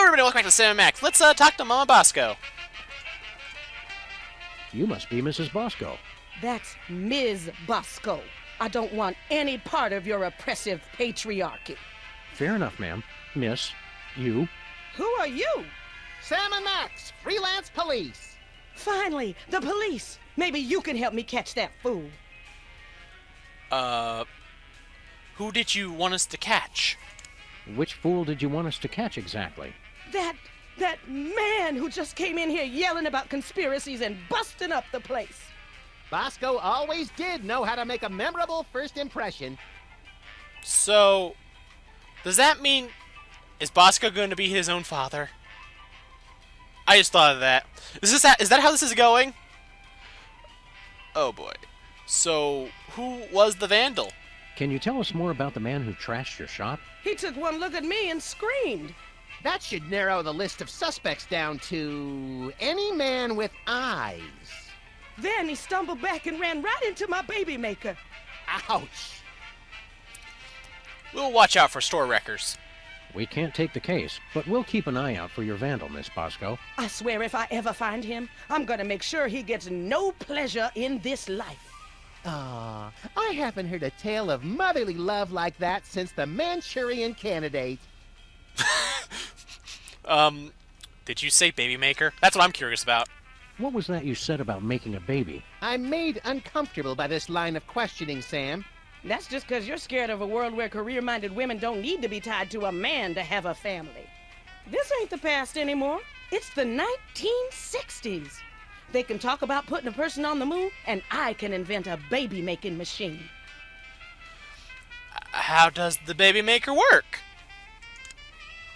everybody, welcome back to Sam Max. Let's talk to Momma Bosco. You must be Mrs. Bosco. That's Ms. Bosco. I don't want any part of your oppressive patriarchy. Fair enough, ma'am. Miss, you. Who are you? Sam and Max, freelance police. Finally, the police. Maybe you can help me catch that fool. Who did you want us to catch? Which fool did you want us to catch exactly? That man who just came in here yelling about conspiracies and busting up the place. Bosco always did know how to make a memorable first impression. So, does that mean, is Bosco going to be his own father? I just thought of that. Is that how this is going? Oh boy. So, who was the vandal? Can you tell us more about the man who trashed your shop? He took one look at me and screamed. That should narrow the list of suspects down to any man with eyes. Then he stumbled back and ran right into my baby maker. Ouch. We'll watch out for store wreckers. We can't take the case, but we'll keep an eye out for your vandal, Miss Bosco. I swear if I ever find him, I'm gonna make sure he gets no pleasure in this life. Ah, I haven't heard a tale of motherly love like that since the Manchurian Candidate. Did you say baby maker? That's what I'm curious about. What was that you said about making a baby? I'm made uncomfortable by this line of questioning, Sam. That's just because you're scared of a world where career-minded women don't need to be tied to a man to have a family. This ain't the past anymore. It's the 1960s. They can talk about putting a person on the moon, and I can invent a baby-making machine. How does the baby maker work?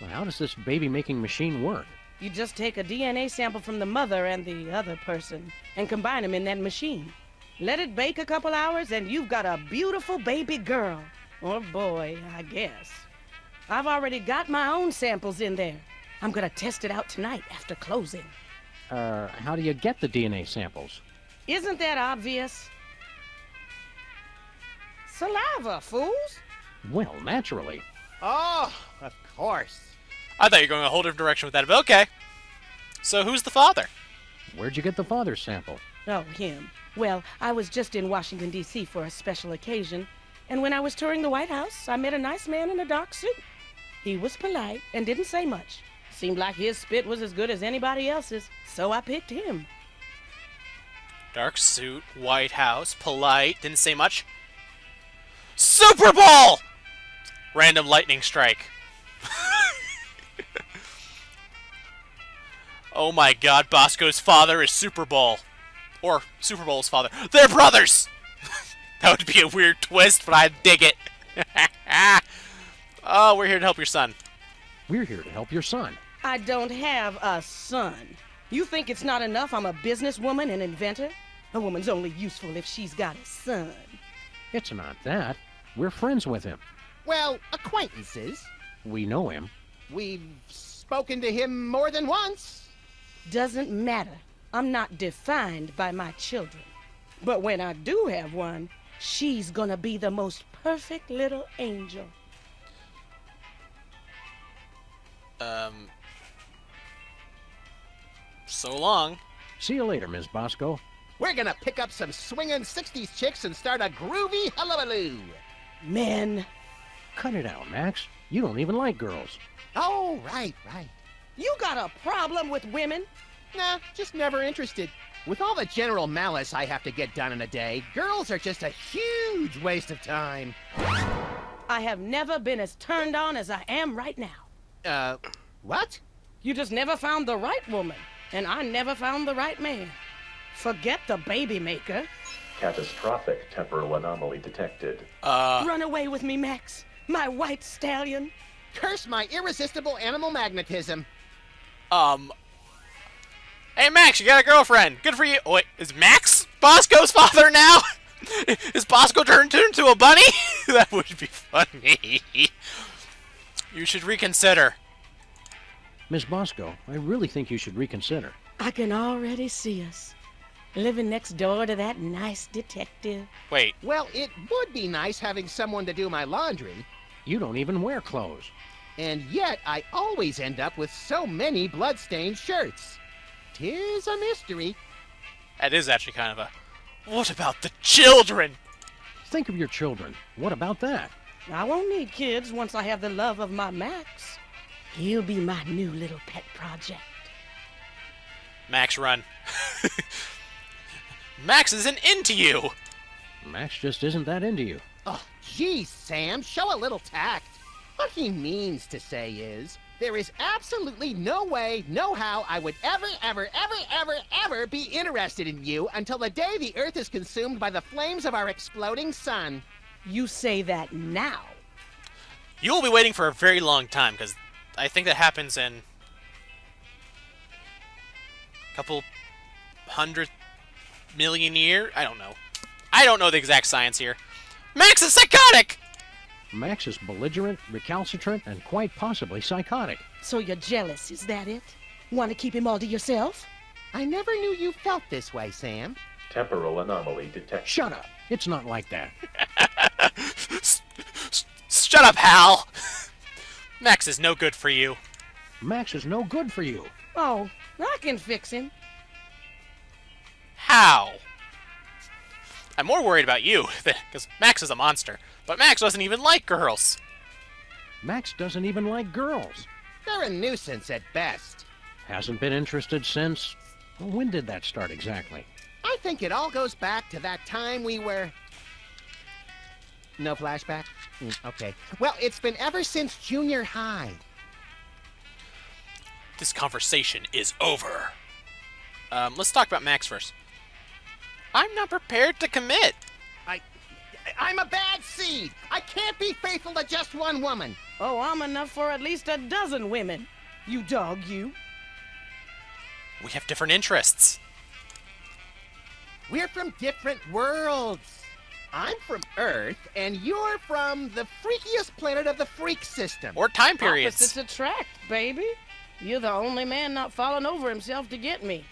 Well, how does this baby-making machine work? You just take a DNA sample from the mother and the other person and combine them in that machine. Let it bake a couple hours and you've got a beautiful baby girl. Or boy, I guess. I've already got my own samples in there. I'm gonna test it out tonight after closing. How do you get the DNA samples? Isn't that obvious? Saliva, fools! Well, naturally. Oh, of course. I thought you were going a whole different direction with that, but okay. So who's the father? Where'd you get the father's sample? Oh, him. Well, I was just in Washington, D.C. for a special occasion, and when I was touring the White House, I met a nice man in a dark suit. He was polite and didn't say much. Seemed like his spit was as good as anybody else's, so I picked him. Dark suit, White House, polite, didn't say much. Super Bowl! Random lightning strike. Oh my god, Bosco's father is Super Bowl. Or Super Bowl's father. They're brothers! That would be a weird twist, but I dig it. Oh, we're here to help your son. We're here to help your son. I don't have a son. You think it's not enough I'm a businesswoman and inventor? A woman's only useful if she's got a son. It's not that. We're friends with him. Well, acquaintances. We know him. We've spoken to him more than once. Doesn't matter. I'm not defined by my children. But when I do have one, she's gonna be the most perfect little angel. So long. See you later, Ms. Bosco. We're gonna pick up some swinging 60s chicks and start a groovy hullabaloo. Men. Cut it out, Max. You don't even like girls. Oh, right. You got a problem with women? Nah, just never interested. With all the general malice I have to get done in a day, girls are just a huge waste of time. I have never been as turned on as I am right now. What? You just never found the right woman, and I never found the right man. Forget the baby maker. Catastrophic temporal anomaly detected. Run away with me, Max. My white stallion. Curse my irresistible animal magnetism. Hey, Max, you got a girlfriend. Good for you. Oh, wait, is Max Bosco's father now? Is Bosco turned into a bunny? That would be funny. You should reconsider. Ms. Bosco, I really think you should reconsider. I can already see us. Living next door to that nice detective. Wait. Well, it would be nice having someone to do my laundry. You don't even wear clothes. And yet I always end up with so many blood-stained shirts. 'Tis a mystery. That is actually kind of a... What about the children? Think of your children. What about that? I won't need kids once I have the love of my Max. He'll be my new little pet project. Max, run. Max isn't into you! Max just isn't that into you. Oh, geez, Sam, show a little tact. What he means to say is, there is absolutely no way, no how I would ever be interested in you until the day the Earth is consumed by the flames of our exploding sun. You say that now. You will be waiting for a very long time, because I think that happens in... a couple 100,000,000 years? I don't know. I don't know the exact science here. Max is psychotic! Max is belligerent, recalcitrant, and quite possibly psychotic. So you're jealous, is that it? Want to keep him all to yourself? I never knew you felt this way, Sam. Temporal anomaly detected. Shut up. It's not like that. Shut up, Hal! Max is no good for you. Max is no good for you. Oh, I can fix him. How? I'm more worried about you, because Max is a monster. But Max doesn't even like girls. Max doesn't even like girls. They're a nuisance at best. Hasn't been interested since... Well, when did that start exactly? I think it all goes back to that time we were... No flashback? Okay. Well, it's been ever since junior high. This conversation is over. Let's talk about Max first. I'm not prepared to commit. I'm a bad seed. I can't be faithful to just one woman. Oh, I'm enough for at least a dozen women. You dog, you. We have different interests. We're from different worlds. I'm from Earth, and you're from the freakiest planet of the freak system. Or time periods. Opposites attract, baby. You're the only man not falling over himself to get me.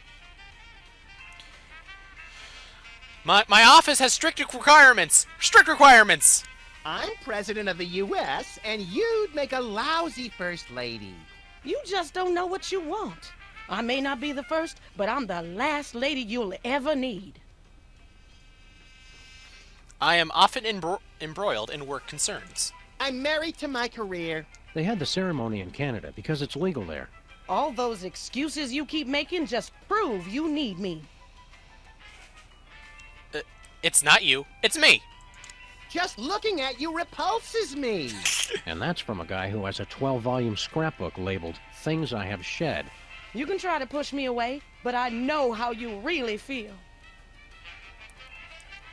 My office has strict requirements. Strict requirements. I'm president of the U.S., and you'd make a lousy first lady. You just don't know what you want. I may not be the first, but I'm the last lady you'll ever need. I am often embroiled in work concerns. I'm married to my career. They had the ceremony in Canada because it's legal there. All those excuses you keep making just prove you need me. It's not you. It's me. Just looking at you repulses me. And that's from a guy who has a 12-volume scrapbook labeled Things I Have Shed. You can try to push me away, but I know how you really feel.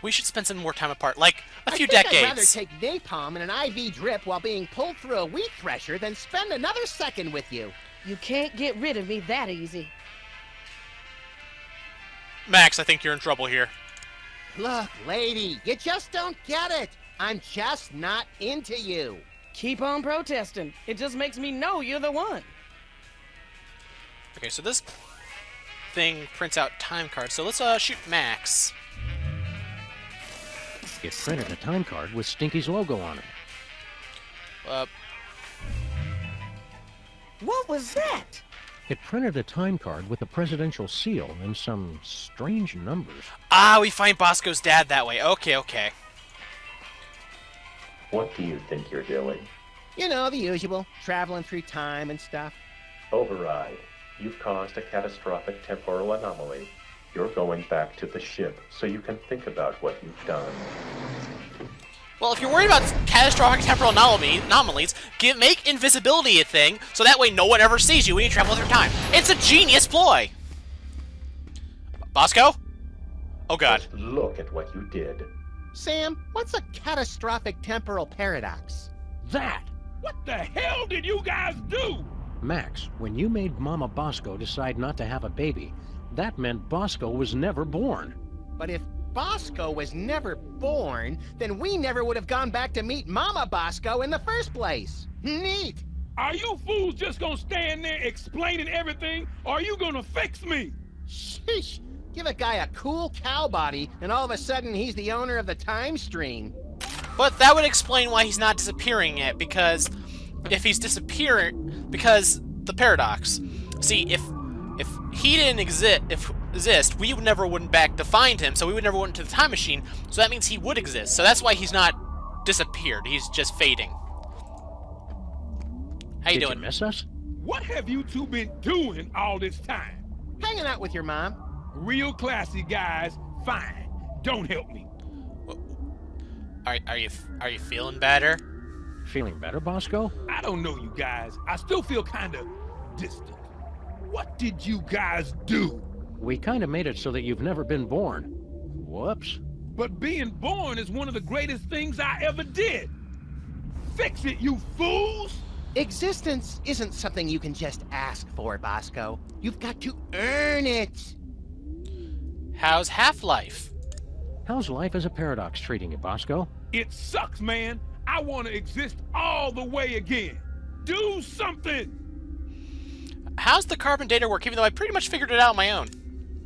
We should spend some more time apart, like a few I'd rather decades. take napalm and an IV drip while being pulled through a wheat thresher than spend another second with you. You can't get rid of me that easy. Max, I think you're in trouble here. Look, lady, you just don't get it. I'm just not into you. Keep on protesting. It just makes me know you're the one. Okay, so this thing prints out time cards. So let's shoot Max. It printed a time card with Stinky's logo on it. What was that? It printed a time card with a presidential seal and some strange numbers. Ah, we find Bosco's dad that way. Okay, okay. What do you think you're doing? You know, the usual, traveling through time and stuff. Override. You've caused a catastrophic temporal anomaly. You're going back to the ship so you can think about what you've done. Well, if you're worried about catastrophic temporal anomalies, make invisibility a thing, so that way no one ever sees you when you travel through time. It's a genius ploy! Bosco? Oh god. Just look at what you did. Sam, what's a catastrophic temporal paradox? That! What the hell did you guys do? Max, when you made Mama Bosco decide not to have a baby, that meant Bosco was never born. But if Bosco was never born, then we never would have gone back to meet Mama Bosco in the first place. Neat! Are you fools just gonna stand there explaining everything, or are you gonna fix me? Sheesh! Give a guy a cool cow body, and all of a sudden he's the owner of the time stream. But that would explain why he's not disappearing yet, because if he's disappearing, because the paradox. See, if he didn't exist, we wouldn't back to find him, so we would never went to the time machine. So that means he would exist. So that's why he's not disappeared. He's just fading. How you Did doing? you miss us? What have you two been doing all this time? Hanging out with your mom. Real classy guys, fine. Don't help me. Are you feeling better? Feeling better, Bosco? I don't know you guys. I still feel kind of distant. What did you guys do? We kind of made it so that you've never been born. Whoops. But being born is one of the greatest things I ever did. Fix it, you fools! Existence isn't something you can just ask for, Bosco. You've got to earn it. How's Half-Life? How's life as a paradox treating you, Bosco? It sucks, man. I want to exist all the way again. Do something! How's the carbon data work, even though I pretty much figured it out on my own?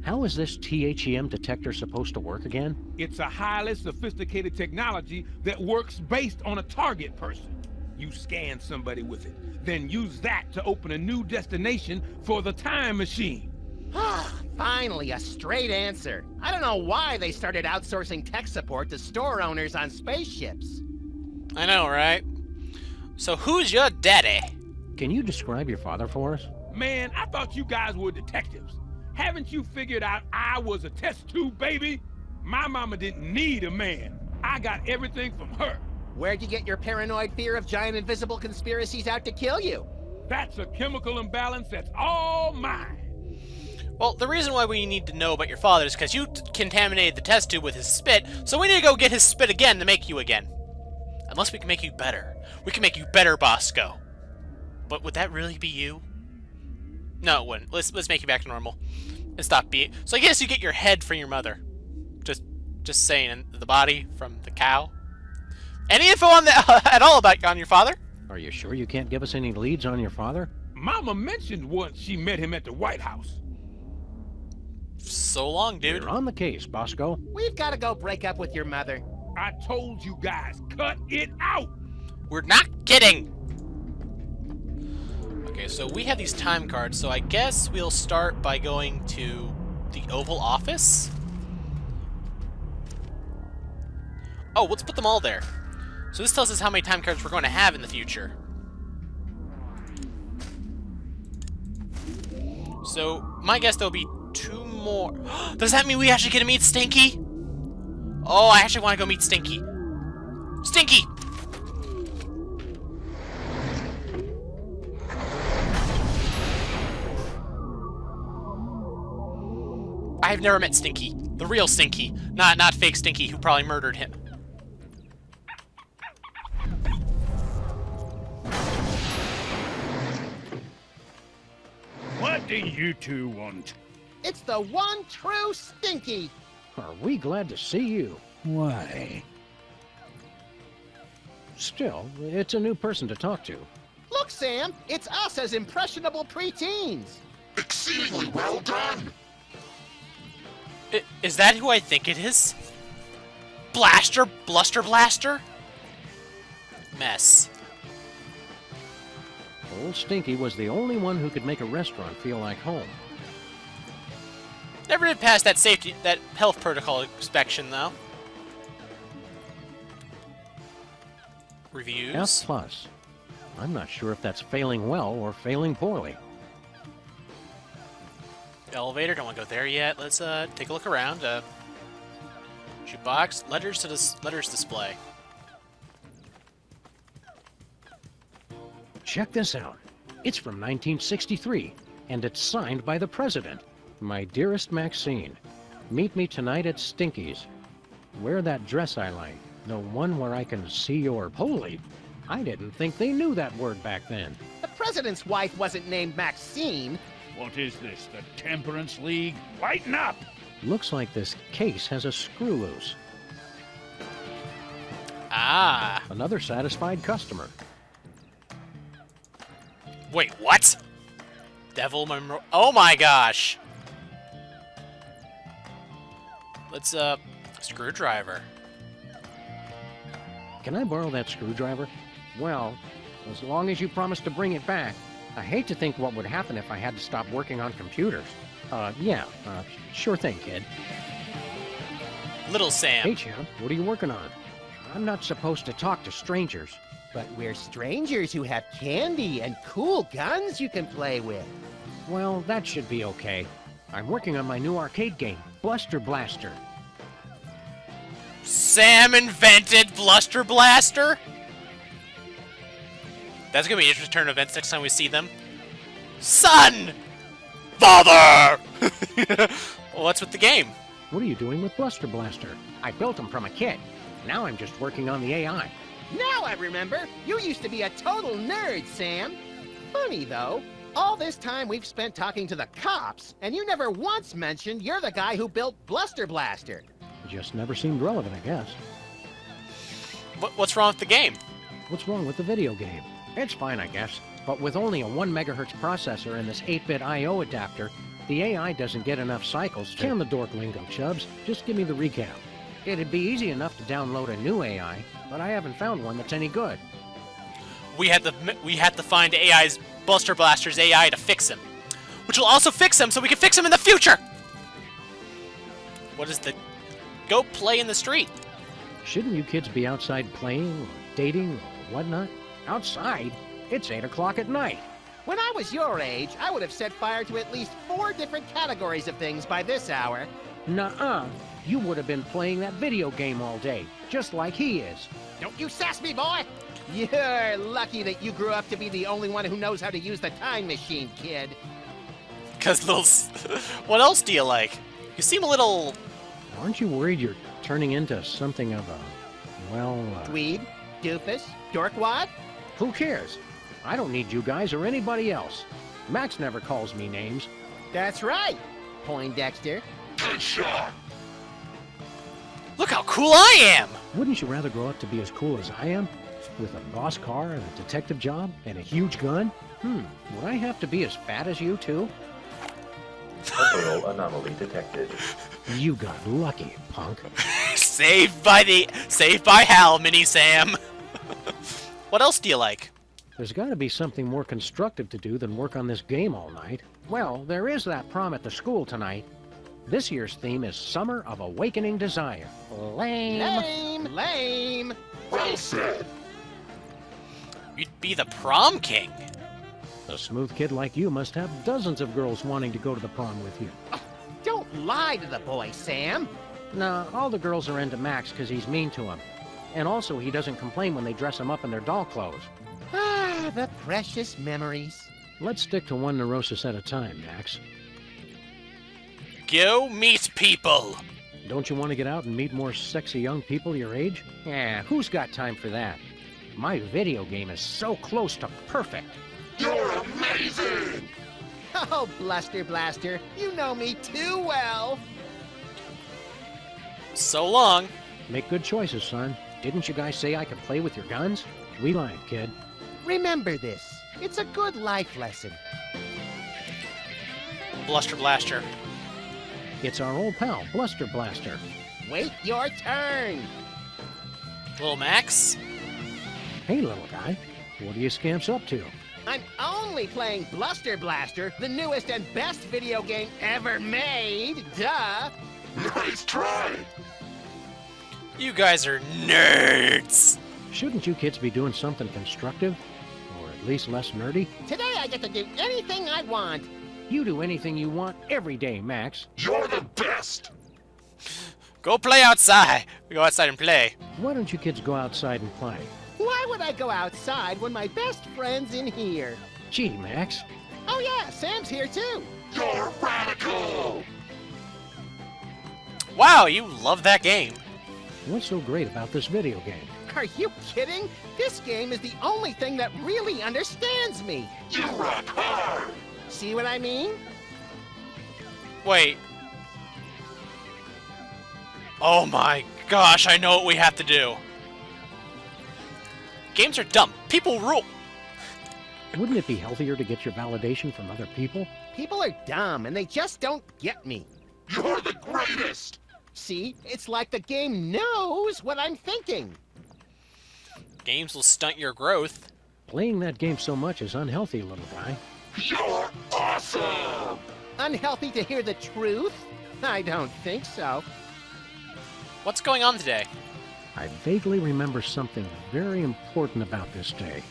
How is this THEM detector supposed to work again? It's a highly sophisticated technology that works based on a target person. You scan somebody with it, then use that to open a new destination for the time machine. Finally, a straight answer. I don't know why they started outsourcing tech support to store owners on spaceships. I know, right? So who's your daddy? Can you describe your father for us? Man, I thought you guys were detectives. Haven't you figured out I was a test tube baby? My mama didn't need a man. I got everything from her. Where'd you get your paranoid fear of giant invisible conspiracies out to kill you? That's a chemical imbalance that's all mine. Well, the reason why we need to know about your father is because you contaminated the test tube with his spit, so we need to go get his spit again to make you again. Unless we can make you better. We can make you better, Bosco. But would that really be you? No, it wouldn't. Let's make you back to normal. And stop being... So I guess you get your head from your mother. Just saying, and the body from the cow. Any info on that at all on your father? Are you sure you can't give us any leads on your father? Mama mentioned once she met him at the White House. So long, dude. We're on the case, Bosco. We've got to go break up with your mother. I told you guys, cut it out! We're not kidding! Okay, so we have these time cards, so I guess we'll start by going to the Oval Office. Oh, let's put them all there. So this tells us how many time cards we're going to have in the future. So, my guess there'll be 2 more. Does that mean we actually get to meet Stinky? Oh, I actually want to go meet Stinky. Stinky! I've never met Stinky. The real Stinky. Not fake Stinky who probably murdered him. What do you two want? It's the one true Stinky. Are we glad to see you? Why? Still, it's a new person to talk to. Look, Sam, it's us as impressionable preteens. Exceedingly well done! Is that who I think it is? Bluster Blaster? Mess. Old Stinky was the only one who could make a restaurant feel like home. Never did pass that health protocol inspection, though. Reviews? F+. I'm not sure if that's failing well or failing poorly. Elevator, don't want to go there yet. Let's take a look around. Shoebox, letters display. Check this out. It's from 1963, and it's signed by the president. My dearest Maxine, meet me tonight at Stinky's. Wear that dress I like, the one where I can see your... Holy, I didn't think they knew that word back then. The president's wife wasn't named Maxine. What is this, the Temperance League? Lighten up! Looks like this case has a screw loose. Ah. Another satisfied customer. Wait, what? Devil Memorial. Oh my gosh. Let's, screwdriver. Can I borrow that screwdriver? Well, as long as you promise to bring it back. I hate to think what would happen if I had to stop working on computers. Sure thing, kid. Little Sam. Hey, champ, what are you working on? I'm not supposed to talk to strangers. But we're strangers who have candy and cool guns you can play with. Well, that should be okay. I'm working on my new arcade game, Bluster Blaster. Sam invented Bluster Blaster? That's gonna be an interesting turn of events next time we see them. Son! Father! Well, what's with the game? What are you doing with Bluster Blaster? I built him from a kit. Now I'm just working on the AI. Now I remember, you used to be a total nerd, Sam. Funny, though. All this time we've spent talking to the cops, and you never once mentioned you're the guy who built Bluster Blaster. Just never seemed relevant, I guess. What's wrong with the game? What's wrong with the video game? It's fine, I guess. But with only a 1 megahertz processor and this 8-bit I/O adapter, the AI doesn't get enough cycles to... Can the dork lingo, Chubbs. Just give me the recap. It'd be easy enough to download a new AI, but I haven't found one that's any good. We had to find Bluster Blaster's AI to fix him, which will also fix him, so we can fix him in the future. What is the? Go play in the street. Shouldn't you kids be outside playing, or dating, or whatnot? Outside? It's 8 o'clock at night. When I was your age, I would have set fire to at least 4 different categories of things by this hour. Nuh-uh. You would have been playing that video game all day, just like he is. Don't you sass me, boy! You're lucky that you grew up to be the only one who knows how to use the time machine, kid. Cause what else do you like? You seem a little... Aren't you worried you're turning into something of a, Dweeb? Doofus? Dorkwad? Who cares? I don't need you guys or anybody else. Max never calls me names. That's right, Poindexter. Good shot. Look how cool I am! Wouldn't you rather grow up to be as cool as I am? With a boss car and a detective job and a huge gun? Would I have to be as fat as you too? Temporal anomaly detected. You got lucky, punk. Saved by Hal, Mini Sam. What else do you like? There's got to be something more constructive to do than work on this game all night. Well, there is that prom at the school tonight. This year's theme is Summer of Awakening Desire. Lame. Lame. Well said. You'd be the prom king. A smooth kid like you must have dozens of girls wanting to go to the prom with you. Don't lie to the boy, Sam. Nah, all the girls are into Max because he's mean to them. And also, he doesn't complain when they dress him up in their doll clothes. Ah, the precious memories. Let's stick to one neurosis at a time, Max. Go meet people. Don't you want to get out and meet more sexy young people your age? Yeah, who's got time for that? My video game is so close to perfect. You're amazing. Oh, Bluster Blaster, you know me too well. So long. Make good choices, son. Didn't you guys say I could play with your guns? We lied, kid. Remember this. It's a good life lesson. Bluster Blaster. It's our old pal, Bluster Blaster. Wait your turn. Little Max. Hey, little guy. What are you scamps up to? I'm only playing Bluster Blaster, the newest and best video game ever made. Duh. Nice try. You guys are nerds. Shouldn't you kids be doing something constructive? Or at least less nerdy? Today I get to do anything I want. You do anything you want every day, Max. You're the best. Go play outside. Go outside and play. Why don't you kids go outside and play? Why would I go outside when my best friend's in here? Gee, Max. Oh yeah, Sam's here too. You're radical. Wow, you love that game. What's so great about this video game? Are you kidding? This game is the only thing that really understands me. You rock hard. See what I mean? Wait. Oh my gosh, I know what we have to do. Games are dumb. People rule. Wouldn't it be healthier to get your validation from other people? People are dumb and they just don't get me. You're the greatest. See, it's like the game knows what I'm thinking. Games will stunt your growth. Playing that game so much is unhealthy, little guy. You're awesome! Unhealthy to hear the truth? I don't think so. What's going on today? I vaguely remember something very important about this day.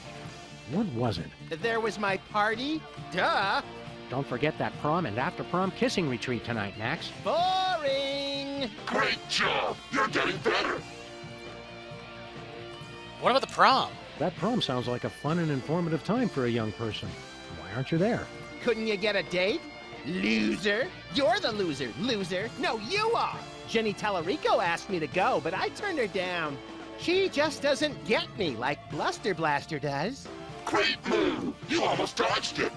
What was it? There was my party? Duh! Don't forget that prom and after-prom kissing retreat tonight, Max. Boring! Great job! You're getting better! What about the prom? That prom sounds like a fun and informative time for a young person. Why aren't you there? Couldn't you get a date? Loser! You're the loser, loser! No, you are! Jenny Tellerico asked me to go, but I turned her down. She just doesn't get me like Bluster Blaster does. Great move! You almost dodged it!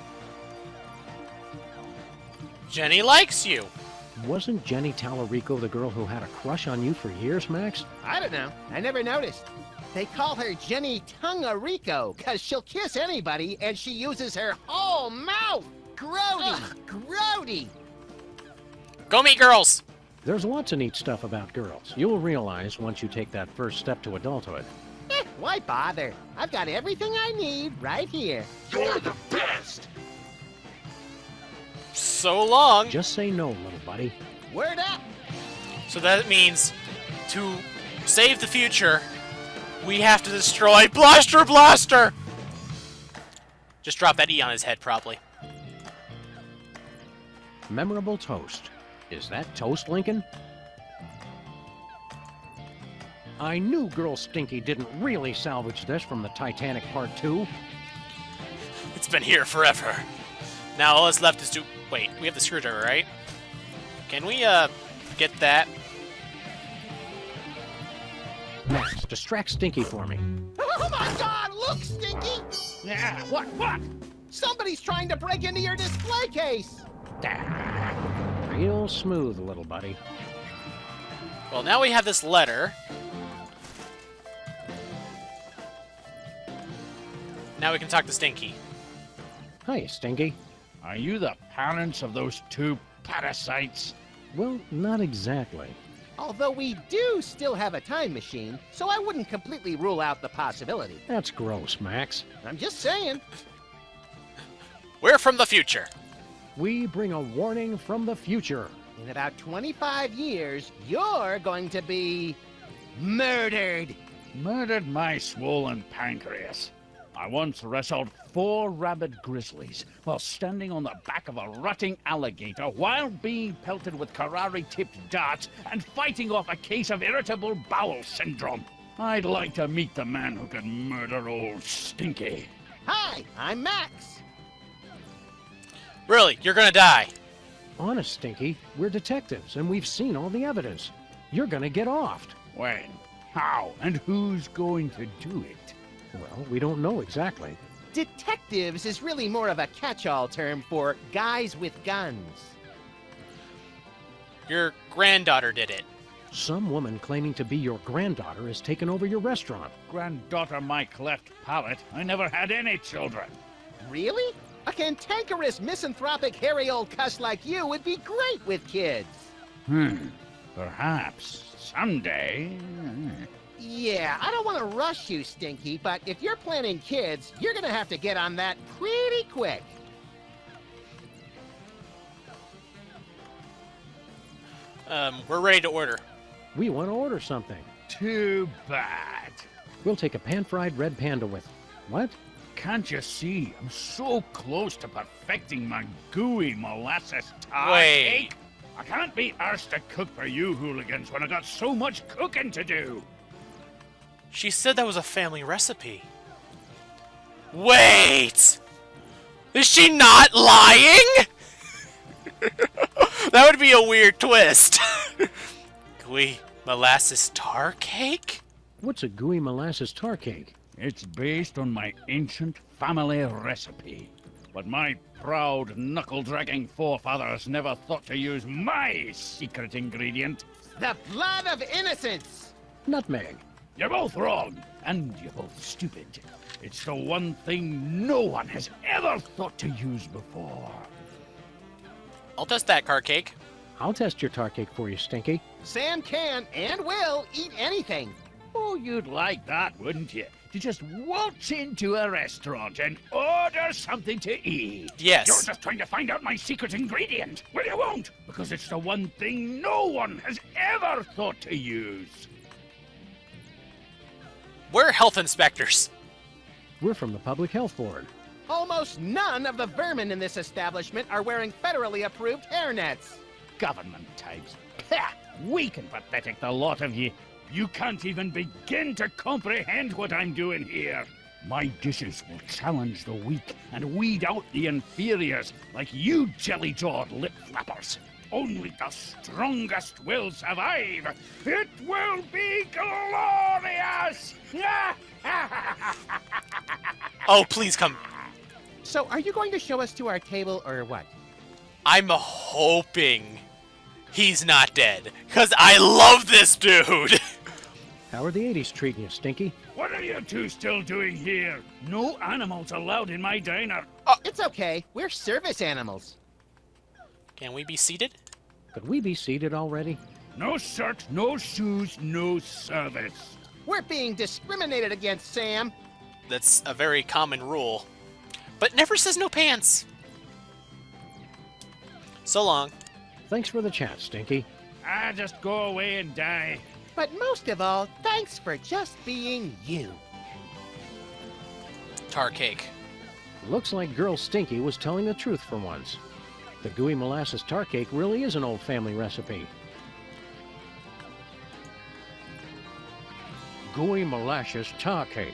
Jenny likes you. Wasn't Jenny Tallarico the girl who had a crush on you for years, Max? I don't know. I never noticed. They call her Jenny Tungarico, because she'll kiss anybody, and she uses her whole mouth! Grody! Grody! Go meet girls. There's lots of neat stuff about girls. You'll realize once you take that first step to adulthood. Why bother? I've got everything I need right here. You're the best! So long. Just say no, little buddy. Word up! So that means to save the future, we have to destroy Bluster Blaster! Just drop that E on his head, probably. Memorable toast. Is that toast, Lincoln? I knew Girl Stinky didn't really salvage this from the Titanic Part 2. It's been here forever. Now all that's left is to... Wait, we have the screwdriver, right? Can we, get that? Max, distract Stinky for me. Oh my god, look, Stinky! Yeah, what? Somebody's trying to break into your display case! Real smooth, little buddy. Well, now we have this letter. Now we can talk to Stinky. Hi, Stinky. Are you the parents of those two parasites? Well, not exactly. Although we do still have a time machine, so I wouldn't completely rule out the possibility. That's gross, Max. I'm just saying. We're from the future. We bring a warning from the future. In about 25 years, you're going to be... murdered! Murdered my swollen pancreas. I once wrestled 4 rabid grizzlies while standing on the back of a rutting alligator while being pelted with Karari-tipped darts and fighting off a case of irritable bowel syndrome. I'd like to meet the man who could murder old Stinky. Hi, I'm Max. Really, you're gonna die. Honest, Stinky, we're detectives, and we've seen all the evidence. You're gonna get offed. When? How? And who's going to do it? Well, we don't know exactly. Detectives is really more of a catch-all term for guys with guns. Your granddaughter did it. Some woman claiming to be your granddaughter has taken over your restaurant. Granddaughter my cleft palate. I never had any children. Really? A cantankerous, misanthropic, hairy old cuss like you would be great with kids. Perhaps someday. Yeah, I don't want to rush you, Stinky, but if you're planning kids, you're gonna have to get on that pretty quick. We're ready to order. We want to order something. Too bad. We'll take a pan-fried red panda with... What? Can't you see? I'm so close to perfecting my gooey molasses tar Wait. cake. I can't be arsed to cook for you hooligans when I got so much cooking to do. She said that was a family recipe. Wait! Is she not lying? That would be a weird twist. Gooey molasses tar cake? What's a gooey molasses tar cake? It's based on my ancient family recipe. But my proud, knuckle-dragging forefathers never thought to use my secret ingredient. The blood of innocence! Nutmeg. You're both wrong, and you're both stupid. It's the one thing no one has ever thought to use before. I'll test that car cake. I'll test your tar cake for you, Stinky. Sam can and will eat anything. Oh, you'd like that, wouldn't you? to just waltz into a restaurant and order something to eat. Yes. You're just trying to find out my secret ingredient. Well, you won't, because it's the one thing no one has ever thought to use. We're health inspectors. We're from the Public Health Board. Almost none of the vermin in this establishment are wearing federally approved hairnets. Government types. Pah! Weak and pathetic, the lot of ye. You can't even begin to comprehend what I'm doing here. My dishes will challenge the weak and weed out the inferiors like you jelly-jawed lip flappers. Only the strongest will survive. It will be glorious! Oh, please come. So, are you going to show us to our table or what? I'm hoping he's not dead, because I love this dude. How are the 80s treating you, Stinky? What are you two still doing here? No animals allowed in my diner. It's okay. We're service animals. Can we be seated? Could we be seated already? No shirt, no shoes, no service. We're being discriminated against, Sam. That's a very common rule. But never says no pants. So long. Thanks for the chat, Stinky. Just go away and die. But most of all, thanks for just being you. Tar cake. Looks like Girl Stinky was telling the truth for once. The gooey molasses tar cake really is an old family recipe. Gooey molasses tar cake.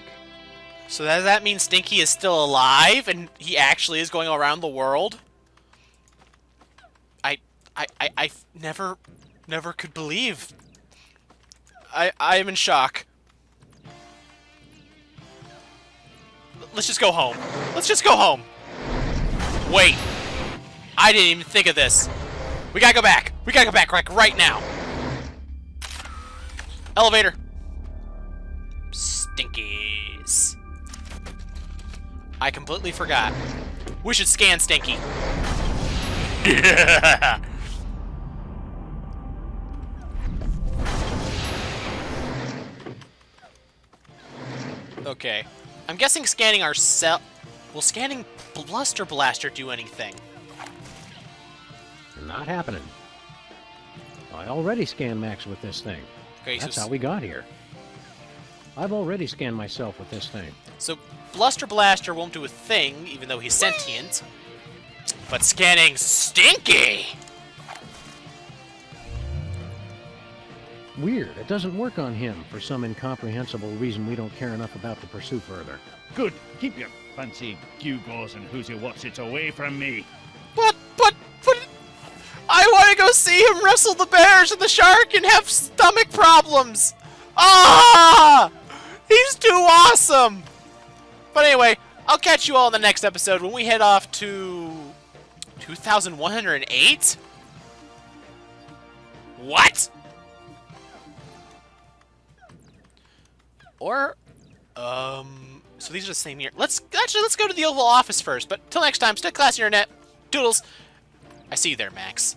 So does that mean Stinky is still alive and he actually is going around the world? I never could believe. I am in shock. Let's just go home. Let's just go home. Wait. I didn't even think of this. We gotta go back. We gotta go back right now. Elevator. Stinkies. I completely forgot. We should scan Stinky. Yeah. Okay. I'm guessing scanning our cell... Will scanning Bluster Blaster do anything? Not happening. I already scanned Max with this thing. Okay, That's how we got here. I've already scanned myself with this thing. So Bluster Blaster won't do a thing, even though he's sentient. But scanning Stinky! Weird. It doesn't work on him for some incomprehensible reason we don't care enough about to pursue further. Good. Keep your fancy gewgaws and who's-it-what's-it away from me. But... I want to go see him wrestle the bears and the shark and have stomach problems! Ah! He's too awesome! But anyway, I'll catch you all in the next episode when we head off to... 2108? What? Or, so these are the same year. Let's go to the Oval Office first, but till next time, stay classy, Internet. Doodles. I see you there, Max.